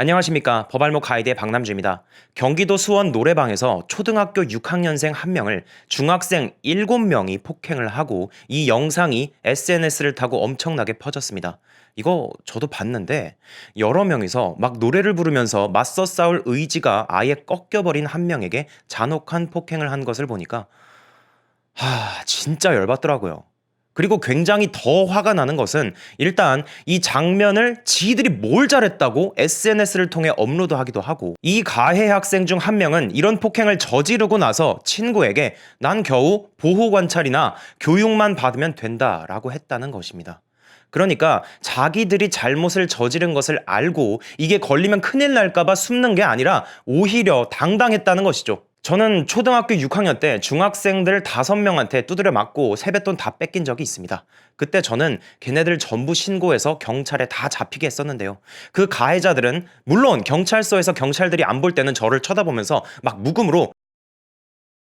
안녕하십니까. 법알목 가이드의 박남주입니다. 경기도 수원 노래방에서 초등학교 6학년생 1명을 중학생 7명이 폭행을 하고 이 영상이 SNS를 타고 엄청나게 퍼졌습니다. 이거 저도 봤는데 여러 명이서 막 노래를 부르면서 맞서 싸울 의지가 아예 꺾여버린 1명에게 잔혹한 폭행을 한 것을 보니까 진짜 열받더라고요. 그리고 굉장히 더 화가 나는 것은 일단 이 장면을 지들이 뭘 잘했다고 SNS를 통해 업로드하기도 하고 이 가해 학생 중 1명은 이런 폭행을 저지르고 나서 친구에게 난 겨우 보호 관찰이나 교육만 받으면 된다라고 했다는 것입니다. 그러니까 자기들이 잘못을 저지른 것을 알고 이게 걸리면 큰일 날까봐 숨는 게 아니라 오히려 당당했다는 것이죠. 저는 초등학교 6학년 때 중학생들 5명한테 두드려 맞고 세뱃돈 다 뺏긴 적이 있습니다. 그때 저는 걔네들 전부 신고해서 경찰에 다 잡히게 했었는데요. 그 가해자들은 물론 경찰서에서 경찰들이 안 볼 때는 저를 쳐다보면서 막 묵음으로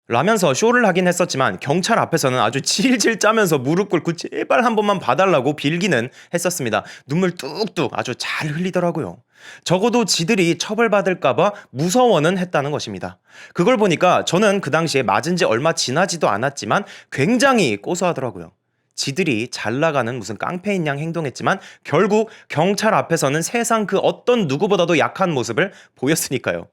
라면서 쇼를 하긴 했었지만 경찰 앞에서는 아주 질질 짜면서 무릎 꿇고 제발 한 번만 봐달라고 빌기는 했었습니다. 눈물 뚝뚝 아주 잘 흘리더라고요. 적어도 지들이 처벌받을까봐 무서워는 했다는 것입니다. 그걸 보니까 저는 그 당시에 맞은 지 얼마 지나지도 않았지만 굉장히 고소하더라고요. 지들이 잘 나가는 무슨 깡패인 양 행동했지만 결국 경찰 앞에서는 세상 그 어떤 누구보다도 약한 모습을 보였으니까요.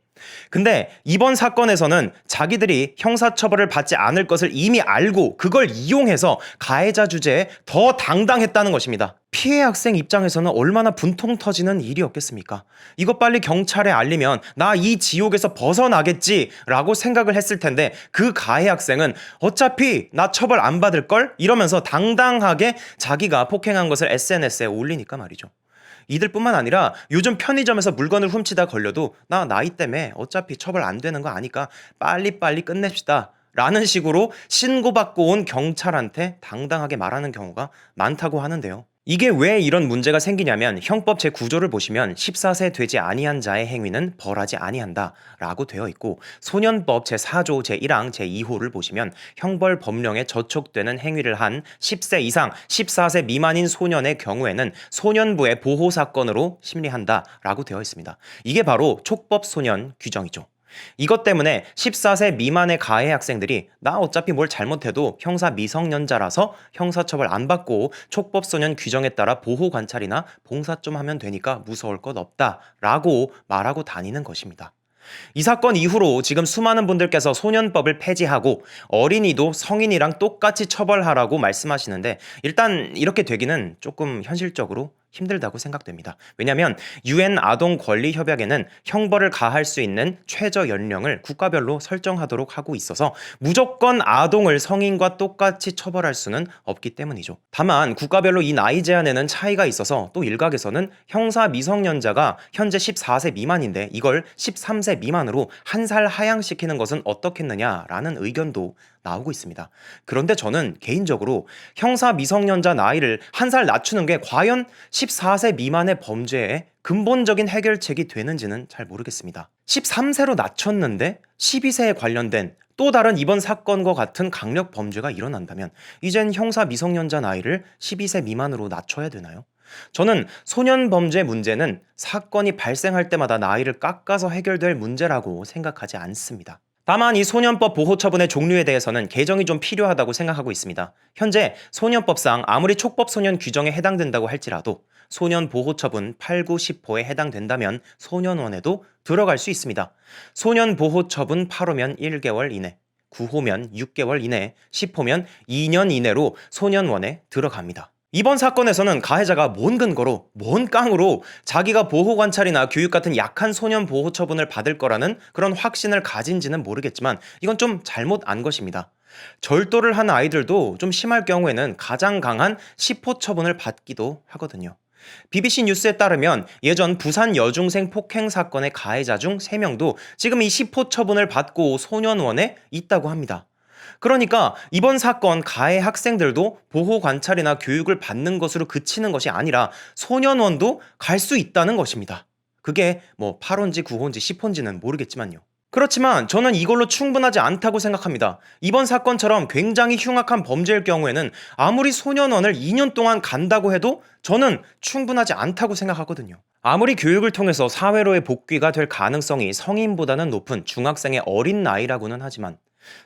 근데 이번 사건에서는 자기들이 형사처벌을 받지 않을 것을 이미 알고 그걸 이용해서 가해자 주제에 더 당당했다는 것입니다. 피해 학생 입장에서는 얼마나 분통 터지는 일이었겠습니까? 이거 빨리 경찰에 알리면 나 이 지옥에서 벗어나겠지라고 생각을 했을 텐데 그 가해 학생은 어차피 나 처벌 안 받을걸? 이러면서 당당하게 자기가 폭행한 것을 SNS에 올리니까 말이죠. 이들뿐만 아니라 요즘 편의점에서 물건을 훔치다 걸려도 나 나이 때문에 어차피 처벌 안 되는 거 아니까 빨리빨리 끝냅시다 라는 식으로 신고받고 온 경찰한테 당당하게 말하는 경우가 많다고 하는데요. 이게 왜 이런 문제가 생기냐면 형법 제9조를 보시면 14세 되지 아니한 자의 행위는 벌하지 아니한다 라고 되어 있고 소년법 제4조 제1항 제2호를 보시면 형벌 법령에 저촉되는 행위를 한 10세 이상 14세 미만인 소년의 경우에는 소년부의 보호사건으로 심리한다 라고 되어 있습니다. 이게 바로 촉법소년 규정이죠. 이것 때문에 14세 미만의 가해 학생들이 나 어차피 뭘 잘못해도 형사 미성년자라서 형사처벌 안 받고 촉법소년 규정에 따라 보호관찰이나 봉사 좀 하면 되니까 무서울 것 없다 라고 말하고 다니는 것입니다. 이 사건 이후로 지금 수많은 분들께서 소년법을 폐지하고 어린이도 성인이랑 똑같이 처벌하라고 말씀하시는데 일단 이렇게 되기는 조금 현실적으로 힘들다고 생각됩니다. 왜냐하면 UN 아동 권리 협약에는 형벌을 가할 수 있는 최저 연령을 국가별로 설정하도록 하고 있어서 무조건 아동을 성인과 똑같이 처벌할 수는 없기 때문이죠. 다만 국가별로 이 나이 제한에는 차이가 있어서 또 일각에서는 형사 미성년자가 현재 14세 미만인데 이걸 13세 미만으로 한 살 하향시키는 것은 어떻겠느냐라는 의견도 나오고 있습니다. 그런데 저는 개인적으로 형사 미성년자 나이를 한 살 낮추는 게 과연 14세 미만의 범죄에 근본적인 해결책이 되는지는 잘 모르겠습니다. 13세로 낮췄는데 12세에 관련된 또 다른 이번 사건과 같은 강력 범죄가 일어난다면 이젠 형사 미성년자 나이를 12세 미만으로 낮춰야 되나요? 저는 소년 범죄 문제는 사건이 발생할 때마다 나이를 깎아서 해결될 문제라고 생각하지 않습니다. 다만 이 소년법 보호 처분의 종류에 대해서는 개정이 좀 필요하다고 생각하고 있습니다. 현재 소년법상 아무리 촉법소년 규정에 해당된다고 할지라도 소년 보호 처분 8, 9, 10호에 해당된다면 소년원에도 들어갈 수 있습니다. 소년 보호 처분 8호면 1개월 이내, 9호면 6개월 이내, 10호면 2년 이내로 소년원에 들어갑니다. 이번 사건에서는 가해자가 뭔 근거로, 뭔 깡으로 자기가 보호관찰이나 교육 같은 약한 소년 보호 처분을 받을 거라는 그런 확신을 가진지는 모르겠지만 이건 좀 잘못 안 것입니다. 절도를 한 아이들도 좀 심할 경우에는 가장 강한 10호 처분을 받기도 하거든요. BBC 뉴스에 따르면 예전 부산 여중생 폭행 사건의 가해자 중 3명도 지금 이 10호 처분을 받고 소년원에 있다고 합니다. 그러니까 이번 사건 가해 학생들도 보호 관찰이나 교육을 받는 것으로 그치는 것이 아니라 소년원도 갈 수 있다는 것입니다. 그게 뭐 8호인지 9호인지 10호인지는 모르겠지만요. 그렇지만 저는 이걸로 충분하지 않다고 생각합니다. 이번 사건처럼 굉장히 흉악한 범죄일 경우에는 아무리 소년원을 2년 동안 간다고 해도 저는 충분하지 않다고 생각하거든요. 아무리 교육을 통해서 사회로의 복귀가 될 가능성이 성인보다는 높은 중학생의 어린 나이라고는 하지만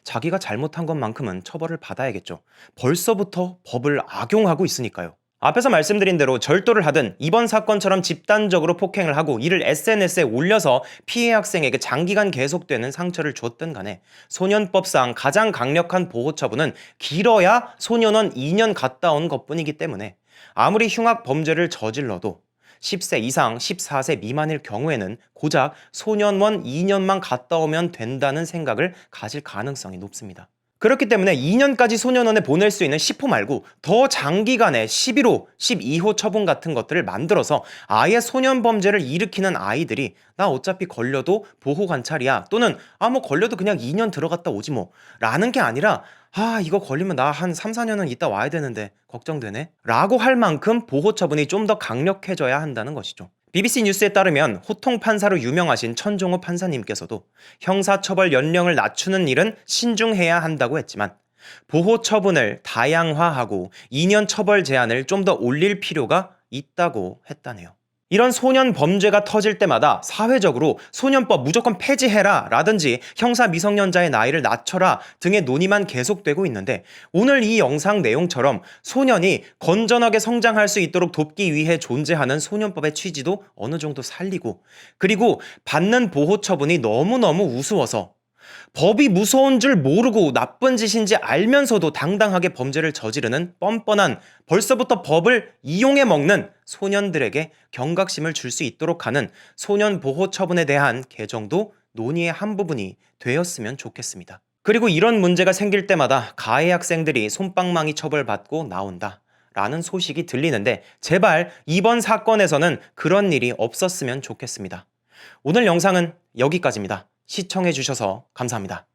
자기가 잘못한 것만큼은 처벌을 받아야겠죠. 벌써부터 법을 악용하고 있으니까요. 앞에서 말씀드린 대로 절도를 하든 이번 사건처럼 집단적으로 폭행을 하고 이를 SNS에 올려서 피해 학생에게 장기간 계속되는 상처를 줬든 간에 소년법상 가장 강력한 보호 처분은 길어야 소년원 2년 갔다 온 것뿐이기 때문에 아무리 흉악 범죄를 저질러도 10세 이상 14세 미만일 경우에는 고작 소년원 2년만 갔다 오면 된다는 생각을 가질 가능성이 높습니다. 그렇기 때문에 2년까지 소년원에 보낼 수 있는 10호 말고 더 장기간의 11호, 12호 처분 같은 것들을 만들어서 아예 소년 범죄를 일으키는 아이들이 나 어차피 걸려도 보호 관찰이야 또는 뭐 걸려도 그냥 2년 들어갔다 오지 뭐 라는 게 아니라 이거 걸리면 나 한 3, 4년은 있다 와야 되는데 걱정되네 라고 할 만큼 보호 처분이 좀 더 강력해져야 한다는 것이죠. BBC 뉴스에 따르면 호통 판사로 유명하신 천종호 판사님께서도 형사처벌 연령을 낮추는 일은 신중해야 한다고 했지만 보호 처분을 다양화하고 2년 처벌 제한을 좀 더 올릴 필요가 있다고 했다네요. 이런 소년 범죄가 터질 때마다 사회적으로 소년법 무조건 폐지해라 라든지 형사 미성년자의 나이를 낮춰라 등의 논의만 계속되고 있는데 오늘 이 영상 내용처럼 소년이 건전하게 성장할 수 있도록 돕기 위해 존재하는 소년법의 취지도 어느 정도 살리고 그리고 받는 보호 처분이 너무너무 우스워서 법이 무서운 줄 모르고 나쁜 짓인지 알면서도 당당하게 범죄를 저지르는 뻔뻔한 벌써부터 법을 이용해 먹는 소년들에게 경각심을 줄 수 있도록 하는 소년 보호 처분에 대한 개정도 논의의 한 부분이 되었으면 좋겠습니다. 그리고 이런 문제가 생길 때마다 가해 학생들이 솜방망이 처벌받고 나온다 라는 소식이 들리는데 제발 이번 사건에서는 그런 일이 없었으면 좋겠습니다. 오늘 영상은 여기까지입니다. 시청해주셔서 감사합니다.